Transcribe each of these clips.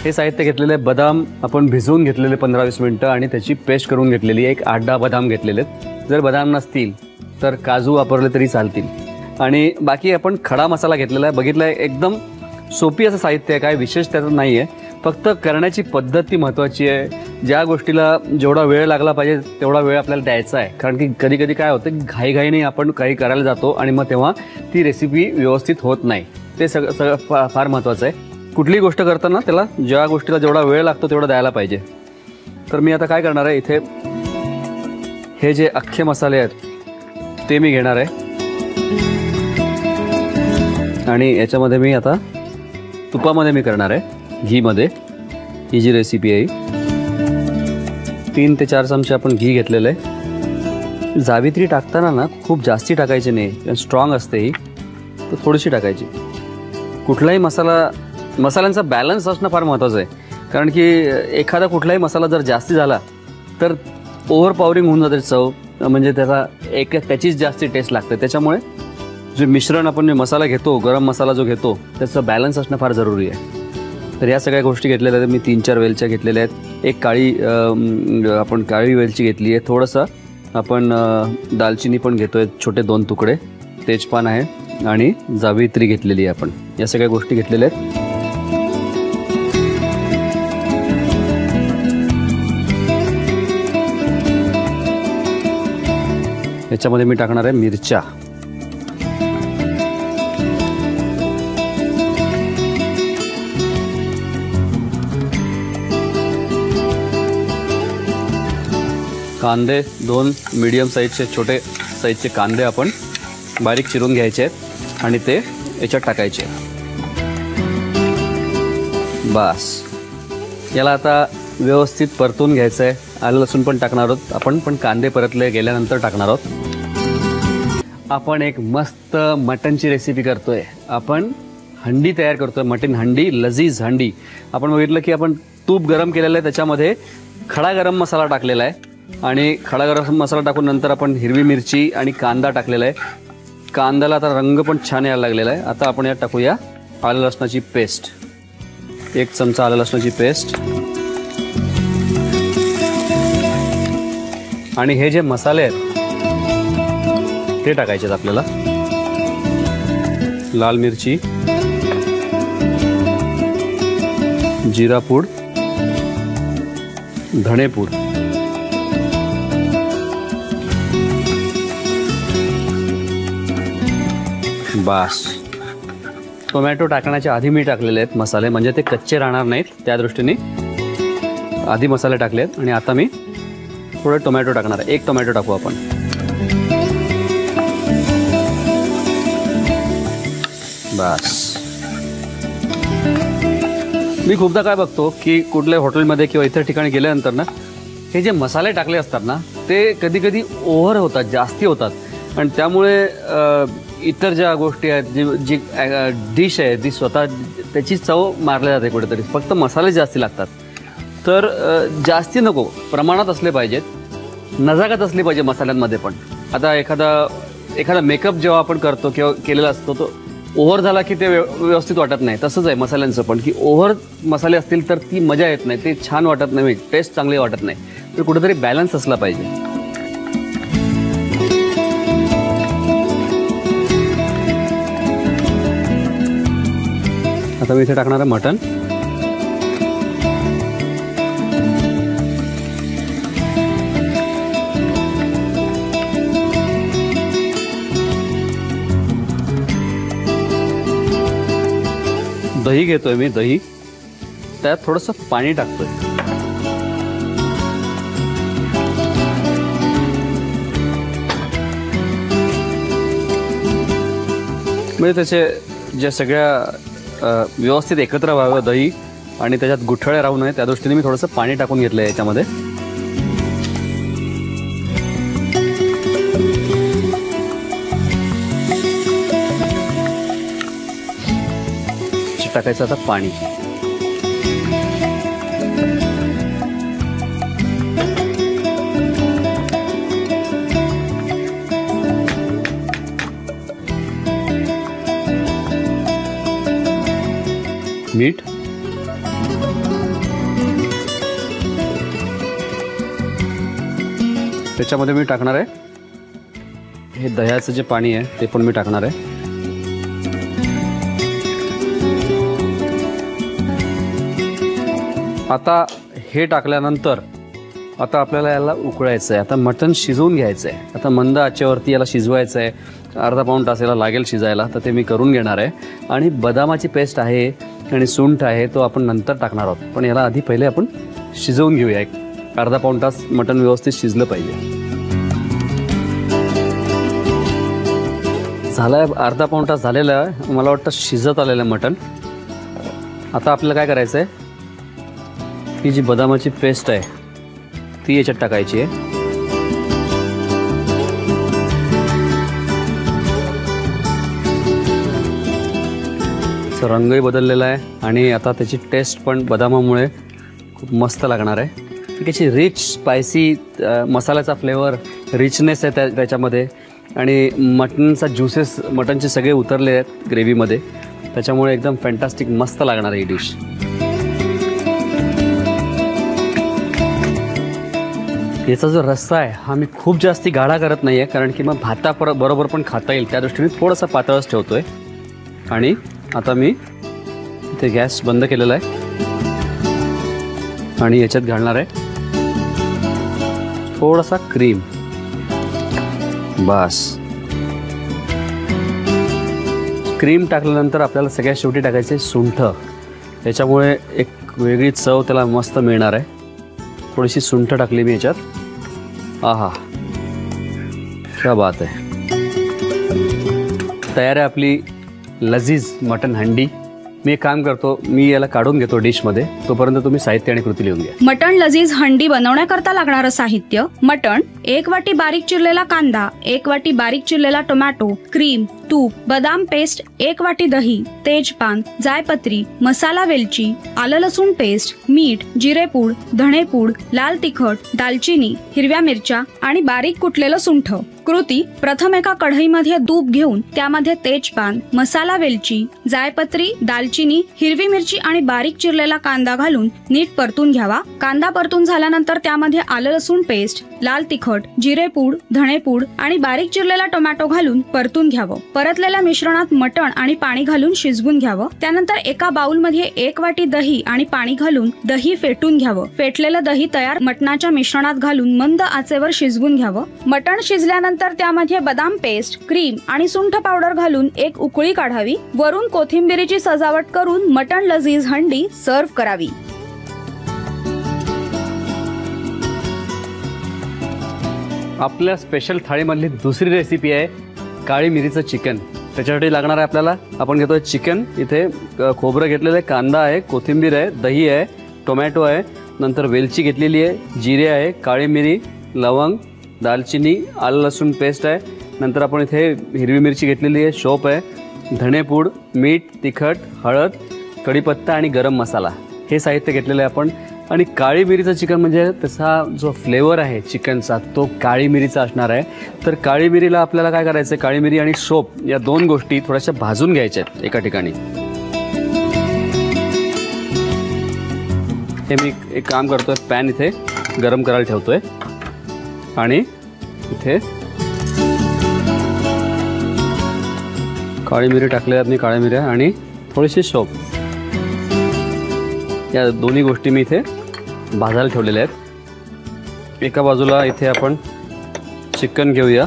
हे साहित्य घेतलेले बदाम आपण भिजवून घेतलेले 15-20 मिनिटं आणि त्याची पेस्ट करून घेतलेली. एक 8-10 बदाम घेतलेले आहेत. जर बदाम नसतील तर काजू वापरले तरी चालतील. आणि बाकी आपण खडा मसाला घेतलेला आहे. बघितलं आहे एकदम सोपी असं साहित्य आहे, काय विशेष त्याचं नाही आहे. फक्त करण्याची पद्धत ती महत्त्वाची आहे. ज्या गोष्टीला जेवढा वेळ लागला पाहिजे तेवढा वेळ आपल्याला द्यायचा आहे. कारण की कधी कधी काय होतं की घाईघाईने आपण काही करायला जातो आणि मग तेव्हा ती रेसिपी व्यवस्थित होत नाही. ते सगळं फार महत्त्वाचं आहे. कुठलीही गोष्ट करताना त्याला ज्या गोष्टीला जेवढा वेळ लागतो तेवढा द्यायला पाहिजे. तर मी आता काय करणार आहे, इथे हे जे अख्खे मसाले आहेत ते मी घेणार आहे आणि याच्यामध्ये मी आता तुपामध्ये मी करणार आहे, घीमध्ये. ही जी रेसिपी आहे 3 ते 4 चमचे आपण घी घेतलेलं आहे. जावित्री टाकताना ना खूप जास्ती टाकायची नाही, स्ट्रॉंग असते ही, तर थोडीशी टाकायची. कुठलाही मसाल्यांचा बॅलन्स असणं फार महत्त्वाचं आहे. कारण की एखादा कुठलाही मसाला जर जास्ती झाला तर ओव्हरपॉवरिंग होऊन जाते चव, म्हणजे त्याचीच जास्ती टेस्ट लागते. त्याच्यामुळे जे मिश्रण आपण जे मसाला घेतो, गरम मसाला जो घेतो, त्याचं बॅलन्स असणं फार जरुरी आहे. तर या सगळ्या गोष्टी घेतलेल्या आहेत. मी 3-4 वेलच्या घेतलेल्या आहेत. एक आपण काळी वेलची घेतली आहे. थोडंसं आपण दालचिनी पण घेतो आहे, छोटे 2 तुकडे. तेजपान आहे आणि जावित्री घेतलेली आहे आपण. या सगळ्या गोष्टी घेतलेल्या आहेत. याच्यामध्ये मी टाकणार आहे मिरच्या. कांदे 2 मीडियम साईजचे छोटे साईजचे कांदे आपण बारीक चिरून घ्यायचे आहेत आणि ते याच्यात टाकायचे. बस याला आता व्यवस्थित परतून घ्यायचं आहे. आलं लसूण पण टाकणार आहोत आपण, पण कांदे परतले गेल्यानंतर टाकणार आहोत. आपण एक मस्त मटनची रेसिपी करतोय. आपण हंडी तयार करतोय, मटन हंडी, लजीज हंडी. आपण बघितलं की आपण तूप गरम केलेलं आहे, त्याच्यामध्ये खडा गरम मसाला टाकलेला आहे आणि खडा गरम मसाला टाकून नंतर आपण हिरवी मिरची आणि कांदा टाकलेला आहे. कांद्याला आता रंग पण छान यायला लागलेला आहे. आता आपण यात टाकूया आलं लसणाची पेस्ट. 1 चमचा आलं लसणाची पेस्ट. आणि हे जे मसाले आहेत ते टाकायचे आहेत आपल्याला. लाल मिरची, जिरा पूड, धणेपूड, बास. टोमॅटो टाकण्याच्या आधी मी टाकलेले आहेत मसाले, म्हणजे ते कच्चे राहणार नाहीत, त्या दृष्टीने आधी मसाले टाकले आहेत. आणि आता मी थोडे टोमॅटो टाकणार आहे. 1 टोमॅटो टाकू आपण. बस. मी खूपदा काय बघतो की कुठल्या हॉटेलमध्ये किंवा इतर ठिकाणी गेल्यानंतर ना हे जे मसाले टाकले असतात ना ते कधी कधी ओव्हर होतात, जास्ती होतात. आणि त्यामुळे इतर ज्या गोष्टी आहेत, जी डिश आहे ती स्वतः त्याची चव मारल्या जाते कुठेतरी. फक्त मसाले जास्ती लागतात. तर जास्ती नको, प्रमाणात असले पाहिजेत, नजाकत असली पाहिजे मसाल्यांमध्ये पण. आता एखादा मेकअप जेव्हा आपण करतो किंवा केलेला असतो तो ओव्हर झाला की ते व्यवस्थित वाटत नाही. तसंच आहे मसाल्यांचं पण, की ओव्हर मसाले असतील तर ती मजा येत नाही, ते छान वाटत नाही, टेस्ट चांगली वाटत नाही. तर कुठेतरी बॅलन्स असला पाहिजे. आता मी इथे टाकणार आहे मटण. दही घेतोय मी, दही. त्यात थोडंसं पाणी टाकतोय. म्हणजे त्याचे ज्या सगळ्या व्यवस्थित एकत्र व्हावं दही आणि त्याच्यात गुठळ्या राहू नये त्या दृष्टीने मी थोडंसं पाणी टाकून घेतलं आहे याच्यामध्ये. टाकायचं आता पाणी. मीठ, त्याच्यामध्ये मी टाकणार आहे हे दह्याचं जे पाणी आहे ते पण मी टाकणार आहे. आता हे टाकल्यानंतर आता आपल्याला याला उकळायचं आहे. आता मटण शिजवून घ्यायचं आहे. आता मंद आचेवरती याला शिजवायचं आहे. अर्धा पाऊण तास याला लागेल शिजायला, तर ते मी करून घेणार आहे. आणि बदामाची पेस्ट आहे आणि सुंठ आहे तो आपण नंतर टाकणार आहोत, पण याला आधी पहिले आपण शिजवून घेऊया. एक अर्धा पाऊण तास मटण व्यवस्थित शिजलं पाहिजे. झालं आहे अर्धा पाऊण तास झालेलं आहे, मला वाटतं शिजत आलेलं आहे मटण. आता आपल्याला काय करायचं आहे, ही जी बदामाची पेस्ट आहे ती याच्यात टाकायची आहे. रंगही बदललेला आहे आणि आता त्याची टेस्ट पण बदामामुळे खूप मस्त लागणार आहे. त्याची रिच स्पायसी मसाल्याचा फ्लेवर, रिचनेस आहे त्याच्यामध्ये आणि मटनचा ज्युसेस मटनचे सगळे उतरले आहेत ग्रेव्हीमध्ये, त्याच्यामुळे एकदम फॅन्टास्टिक मस्त लागणार आहे ही डिश. याचा जो रस्सा आहे हा मी खूप जास्ती गाढा करत नाही आहे, कारण की मग बरोबर पण खाता येईल त्या दृष्टीने थोडासा पातळच ठेवतो आहे. आणि आता मी इथे गॅस बंद केलेला आहे आणि याच्यात घालणार आहे थोडासा क्रीम. बस क्रीम टाकल्यानंतर आपल्याला सगळ्यात शेवटी टाकायचे सुंठ. याच्यामुळे एक वेगळी चव त्याला मस्त मिळणार आहे. थोडीशी सुंठ टाकली मी याच्यात. आहा, क्या बात आहे. तयार आहे आपली लजीज मटन हंडी. मी एक काम करतो, मी याला काढून घेतो डिशमध्ये, तोपर्यंत तुम्ही साहित्य आणि कृती लिहून घ्या. मटण लजीज हंडी बनवण्याकरता लागणारं साहित्य: मटण, 1 वाटी बारीक चिरलेला कांदा, 1 वाटी बारीक चिरलेला टोमॅटो, क्रीम, तूप, बदाम पेस्ट, 1 वाटी दही, तेजपान, जायपत्री, मसाला वेलची, आलं लसूण पेस्ट, मीठ, जिरेपूड, धणेपूड, लाल तिखट, दालचिनी, हिरव्या मिरच्या आणि बारीक कुटलेलं सुंठ. कृती: प्रथम एका कढईमध्ये तूप घेऊन त्यामध्ये तेजपान, मसाला वेलची, जायपत्री, दालचिनी, हिरवी मिरची आणि बारीक चिरलेला कांदा घालून नीट परतून घ्यावा. कांदा परतून झाल्यानंतर त्यामध्ये आलं लसूण पेस्ट, लाल तिखट, जिरेपूड, धणेपूड आणि बारीक चिरलेला टोमॅटो घालून परतून घ्यावं. परतलेल्या मिश्रणात मटण आणि पाणी घालून शिजवून घ्यावं. त्यानंतर एका बाउलमध्ये 1 वाटी दही आणि पाणी घालून दही फेटून घ्यावं. फेटलेलं दही तयार मटणाच्या मिश्रणात घालून मंद आचेवर शिजवून घ्यावं. मटण शिजल्यानंतर त्यामध्ये बदाम पेस्ट, क्रीम आणि सुंठ पावडर घालून एक उकळी काढावी. वरून कोथिंबीरीची सजावट करून मटण लजीज हंडी सर्व्ह करावी. आपल्या स्पेशल थाळीमधली दुसरी रेसिपी आहे काळी मिरीचं चिकन. त्याच्यासाठी लागणार आहे आपल्याला, आपण घेतोय चिकन. इथे खोबरं घेतलेलं आहे, कांदा आहे, कोथिंबीर आहे, दही आहे, टोमॅटो आहे, नंतर वेलची घेतलेली आहे, जिरे आहे, काळी मिरी, लवंग, दालचिनी, आलं लसूण पेस्ट आहे, नंतर आपण इथे हिरवी मिरची घेतलेली आहे, शोप आहे, धणेपूड, मीठ, तिखट, हळद, कढीपत्ता आणि गरम मसाला, हे साहित्य घेतलेलं आहे आपण. आणि काळी मिरीचं चिकन म्हणजे त्याचा जो फ्लेवर आहे चिकनचा तो काळी मिरीचा असणार आहे. तर काळी मिरीला आपल्याला काय करायचं आहे, काळी मिरी आणि शोप या दोन गोष्टी थोड्याशा भाजून घ्यायच्या आहेत एका ठिकाणी. हे मी एक काम करतोय, पॅन इथे गरम करायला ठेवतोय आणि इथे काळी मिरी टाकल्या आहेत मी, काळ्या मिऱ्या आणि थोडीशी शोप, या दोन्ही गोष्टी मी इथे भाजायला ठेवलेल्या आहेत. एका बाजूला इथे आपण चिकन घेऊया.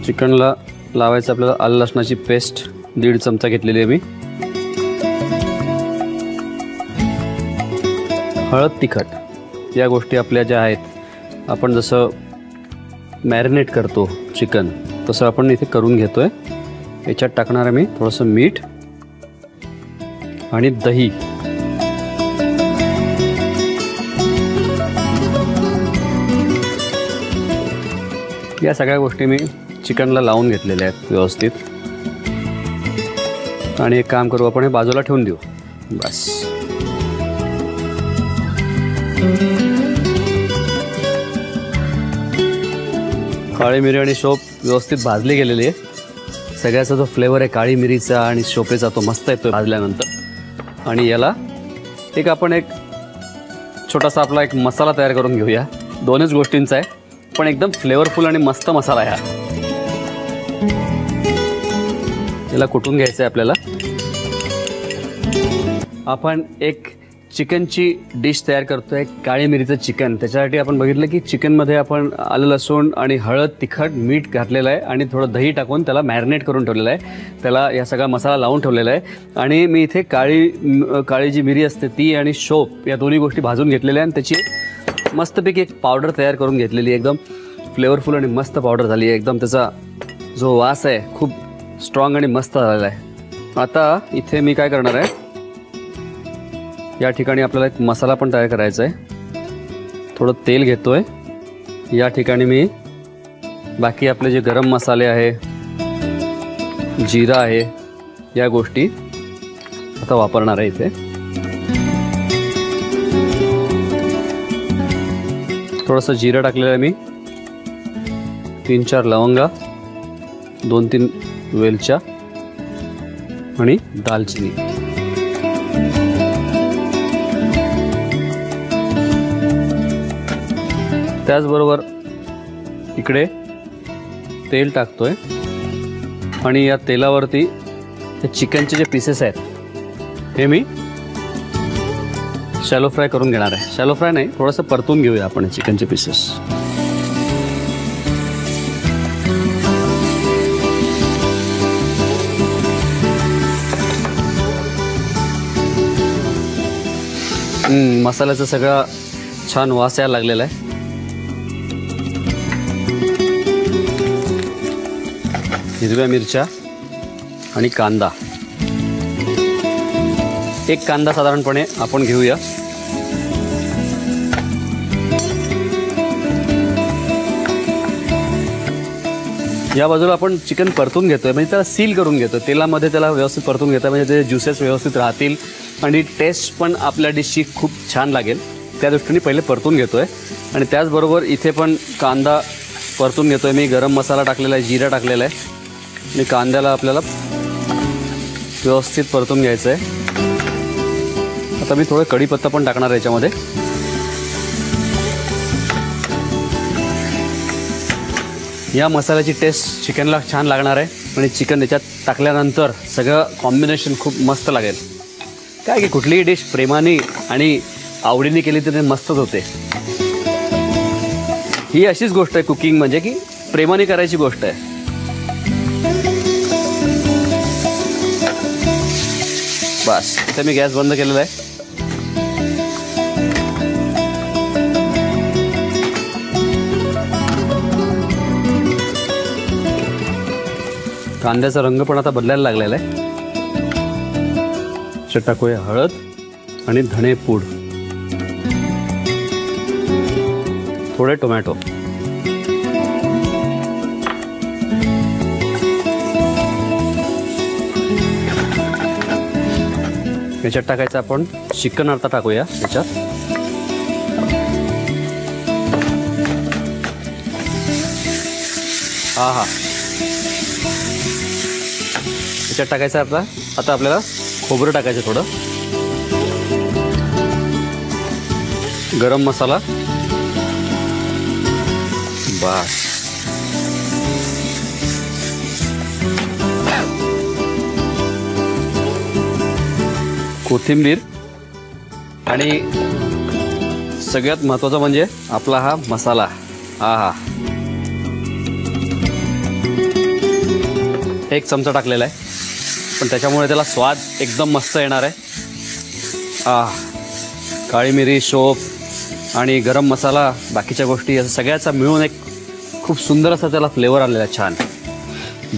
चिकनला लावायचं आपल्याला आलं लसणाची पेस्ट 1.5 चमचा घेतलेली आहे मी. हळद, तिखट या गोष्टी आपल्या ज्या आहेत, आपण जसं मॅरिनेट करतो चिकन तसं आपण इथे करून घेतोय. याच्यात टाकणार आहे मी थोडंसं मीठ आणि दही. या सगळ्या गोष्टी मी चिकनला लावून घेतलेल्या आहेत व्यवस्थित. आणि एक काम करू, आपण हे बाजूला ठेवून देऊ. बस काळी मिरी आणि शोप व्यवस्थित भाजली गेलेली आहे. सगळ्याचा जो फ्लेवर आहे काळी मिरीचा आणि शोपेचा तो मस्त येतो भाजल्यानंतर. आणि याला आपण एक छोटासा आपला एक मसाला तयार करून घेऊया. दोनच गोष्टींचा आहे, पण एकदम फ्लेवरफुल आणि मस्त मसाला आहे हा. याला कुटून घ्यायचं आहे आपल्याला. आपण एक चिकनची डिश तयार करतोय, काळी मिरीचं चिकन. त्याच्यासाठी आपण बघितलं की चिकनमध्ये आपण आलं लसूण आणि हळद, तिखट, मीठ घातलेलं आहे आणि थोडं दही टाकून त्याला मॅरिनेट करून ठेवलेलं आहे. त्याला या सगळा मसाला लावून ठेवलेला आहे. आणि मी इथे काळी जी मिरी असते ती आणि शोप या दोन्ही गोष्टी भाजून घेतलेल्या आहे आणि त्याची मस्तपैकी एक पावडर तयार करून घेतलेली आहे. एकदम फ्लेवरफुल आणि मस्त पावडर झाली आहे. एकदम त्याचा जो वास आहे खूप स्ट्रॉंग आणि मस्त झालेला आहे. आता इथे मी काय करणार आहे, या ठिकाणी आपल्याला एक मसाला पण तयार करायचा आहे. थोडं तेल घेतोय. या ठिकाणी मी बाकी आपले जे गरम मसाले आहे, जिरा आहे, या गोष्टी आता वापरणार आहे. इथे थोडंसं जिरं टाकलेलं आहे मी, 3-4 लवंगा, 2-3 वेलच्या आणि दालचिनी. त्याचबरोबर इकडे तेल टाकतोय आणि या तेलावरती हे चिकनचे जे पीसेस आहेत हे मी शॅलो फ्राय करून घेणार आहे. शॅलो फ्राय नाही, थोडंसं परतून घेऊया आपण चिकनचे पीसेस. मसाल्याचा सगळा छान वास यायला लागलेला आहे. हिरव्या मिरच्या आणि कांदा, एक कांदा साधारणपणे आपण घेऊया. या बाजूला आपण चिकन परतून घेतोय, म्हणजे त्याला सील करून घेतोय तेलामध्ये. त्याला व्यवस्थित परतून घेतोय म्हणजे ते ज्युसेस व्यवस्थित राहतील आणि टेस्ट पण आपल्या डिशची खूप छान लागेल. त्या दृष्टीने पहिले परतून घेतोय. आणि त्याचबरोबर इथे पण कांदा परतून घेतोय मी. गरम मसाला टाकलेला आहे, जिरा टाकलेला आहे आणि कांद्याला आपल्याला व्यवस्थित परतून घ्यायचं आहे. आता मी थोडं कढीपत्ता पण टाकणार आहे याच्यामध्ये. या मसाल्याची टेस्ट चिकनला छान लागणार आहे आणि चिकन याच्यात टाकल्यानंतर सगळं कॉम्बिनेशन खूप मस्त लागेल. काय की कुठलीही डिश प्रेमाने आणि आवडीने केली तर ते मस्तच होते. ही अशीच गोष्ट आहे कुकिंग म्हणजे की प्रेमाने करायची गोष्ट आहे. बस इथे मी गॅस बंद केलेला आहे. कांद्याचा रंग पण आता बदलायला लागलेला आहे. टाकूया हळद आणि धणे पूड, थोडे टोमॅटो, याच्यात टाकायचं आपण चिकन. आता टाकूया याच्यात. हा याच्यात टाकायचं आता आपल्याला खोबरं टाकायचं, थोडं गरम मसाला. बस कोथिंबीर आणि सगळ्यात महत्त्वाचं म्हणजे आपला हा मसाला. एक चमचा टाकलेला आहे, पण त्याच्यामुळे त्याला स्वाद एकदम मस्त येणार आहे. काळी मिरी, शोप आणि गरम मसाला, बाकीच्या गोष्टी असं सगळ्याचा मिळून एक खूप सुंदर असा त्याला फ्लेवर आलेला आहे छान.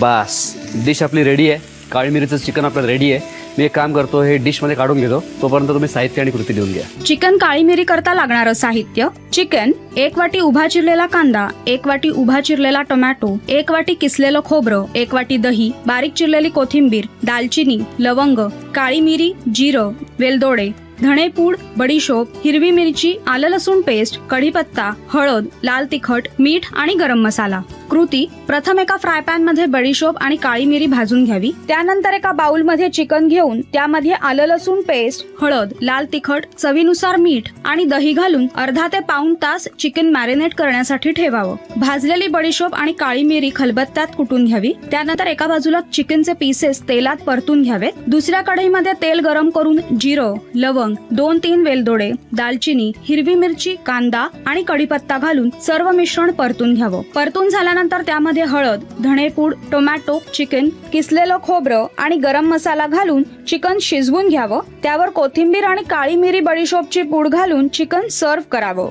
बस डिश आपली रेडी आहे. काळी मिरीचं चिकन आपलं रेडी आहे. मी एक काम करतो, हे डिशमध्ये काढून घेतो. तोपर्यंत तुम्ही साहित्य आणि कृती लिहून घ्या. चिकन काळी मिरी करता लागणारं साहित्य: चिकन, 1 वाटी उभा चिरलेला कांदा, 1 वाटी उभा चिरलेला टोमॅटो, 1 वाटी किसलेलं खोबरं, 1 वाटी दही, बारीक चिरलेली कोथिंबीर, दालचिनी, लवंग, काळी मिरी, जिरं, वेलदोडे, धणेपूड, बडीशोप, हिरवी मिरची, आलं लसूण पेस्ट, कढीपत्ता, हळद, लाल तिखट, मीठ आणि गरम मसाला. कृती: प्रथम एका फ्राय पॅन मध्ये बडीशोप आणि काळी मिरी भाजून घ्यावी. त्यानंतर एका बाउल मध्ये चिकन घेऊन त्यामध्ये आलं लसूण पेस्ट, हळद, लाल तिखट, चवीनुसार मीठ आणि दही घालून अर्धा ते पाऊण तास चिकन मॅरिनेट करण्यासाठी ठेवावं. भाजलेली बडीशोप आणि काळी मिरी खलबत्त्यात कुटून घ्यावी. त्यानंतर एका बाजूला चिकनचे पीसेस तेलात परतून घ्यावेत. दुसऱ्या कढईमध्ये तेल गरम करून जिरं, लवंग, 2-3 वेलदोडे, दालचिनी, हिरवी मिरची, कांदा आणि कढीपत्ता घालून सर्व मिश्रण परतून घ्यावं. परतून झाल्यानंतर त्यामध्ये हळद, धणेपूड, टोमॅटो, चिकन, किसलेलं खोबरं आणि गरम मसाला घालून चिकन शिजवून घ्यावं. त्यावर कोथिंबीर आणि काळी मिरी बडीशोपची पूड घालून चिकन सर्व्ह करावं.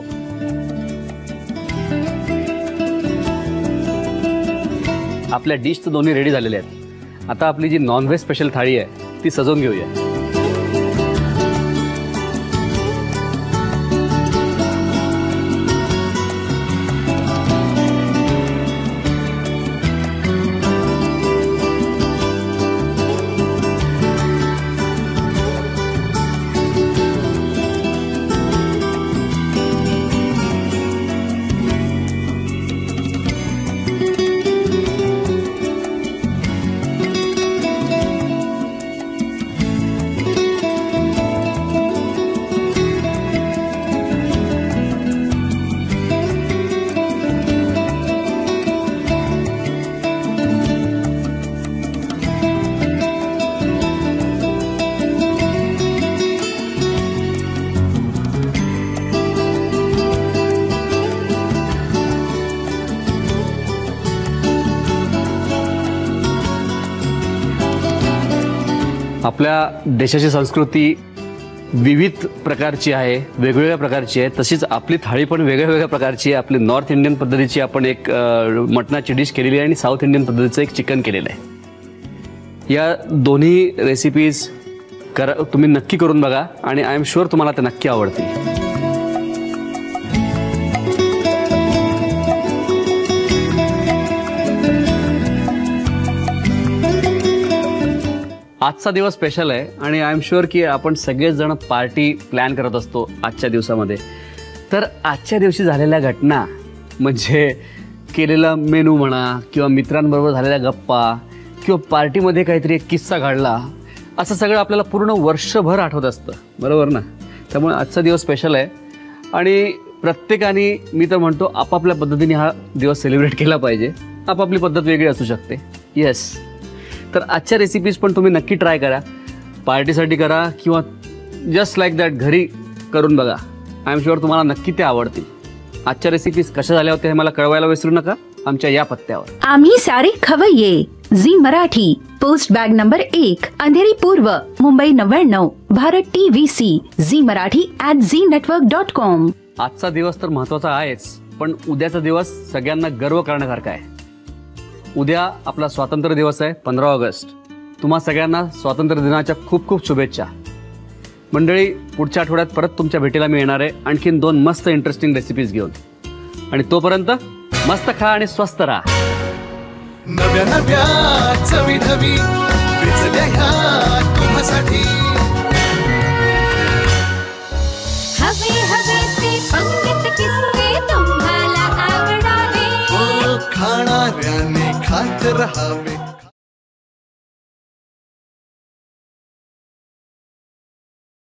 आपल्या डिश तर दोन्ही रेडी झालेल्या आहेत. आता आपली जी नॉनव्हेज स्पेशल थाळी आहे ती सजवून घेऊया. आपल्या देशाची संस्कृती विविध प्रकारची आहे, वेगवेगळ्या प्रकारची आहे. तशीच आपली थाळी पण वेगळ्या वेगळ्या प्रकारची आहे. आपली नॉर्थ इंडियन पद्धतीची आपण एक मटणाची डिश केलेली आहे आणि साऊथ इंडियन पद्धतीचं एक चिकन केलेलं आहे. या दोन्ही रेसिपीज तुम्ही नक्की करून बघा आणि आय एम शुअर तुम्हाला त्या नक्की आवडतील. आजचा दिवस स्पेशल आहे आणि आय एम शुअर की आपण सगळेच जण पार्टी प्लॅन करत असतो आजच्या दिवसामध्ये. तर आजच्या दिवशी झालेल्या घटना म्हणजे केलेला मेनू म्हणा किंवा मित्रांबरोबर झालेल्या गप्पा किंवा पार्टीमध्ये काहीतरी एक किस्सा घडला, असं सगळं आपल्याला पूर्ण वर्षभर आठवत असतं, बरोबर ना. त्यामुळे आजचा दिवस स्पेशल आहे आणि प्रत्येकाने, मी तर म्हणतो, आपापल्या पद्धतीने हा दिवस सेलिब्रेट केला पाहिजे. आपापली पद्धत वेगळी असू शकते. येस, तर आजच्या रेसिपीज पण तुम्ही नक्की ट्राय करा. पार्टीसाठी करा किंवा जस्ट लाईक दॅट घरी करून बघा. आय एम शुअर तुम्हाला नक्की ते आवडतील. आजच्या रेसिपीज कशा झाल्या होत्या हे मला कळवायला विसरू नका आमच्या या पत्त्यावर. आम्ही सारे खवय्ये, Zee Marathi, post bag number 1, Andheri पूर्व, मुंबई 99, भारत TVC, झी मराठी @ZNetwork.com. आजचा दिवस तर महत्त्वाचा आहेच, पण उद्याचा दिवस सगळ्यांना गर्व करण्यासारखा आहे. उद्या आपला स्वातंत्र्य दिवस आहे, 15 ऑगस्ट. तुम्हा सगळ्यांना स्वातंत्र्य दिनाच्या खूप खूप शुभेच्छा. मंडळी, पुढच्या आठवड्यात परत तुमच्या भेटीला मी येणार आहे आणखीन 2 मस्त इंटरेस्टिंग रेसिपीज घेऊन. आणि तोपर्यंत मस्त खा आणि स्वस्त राहा. नव्या नव्या चवी ढवी विचल्या ह्या तुम्हासाठी. हवे हवे ते पंगत किस्से तुम्हाला आवडावे. खाणाऱ्याने खात रहावे.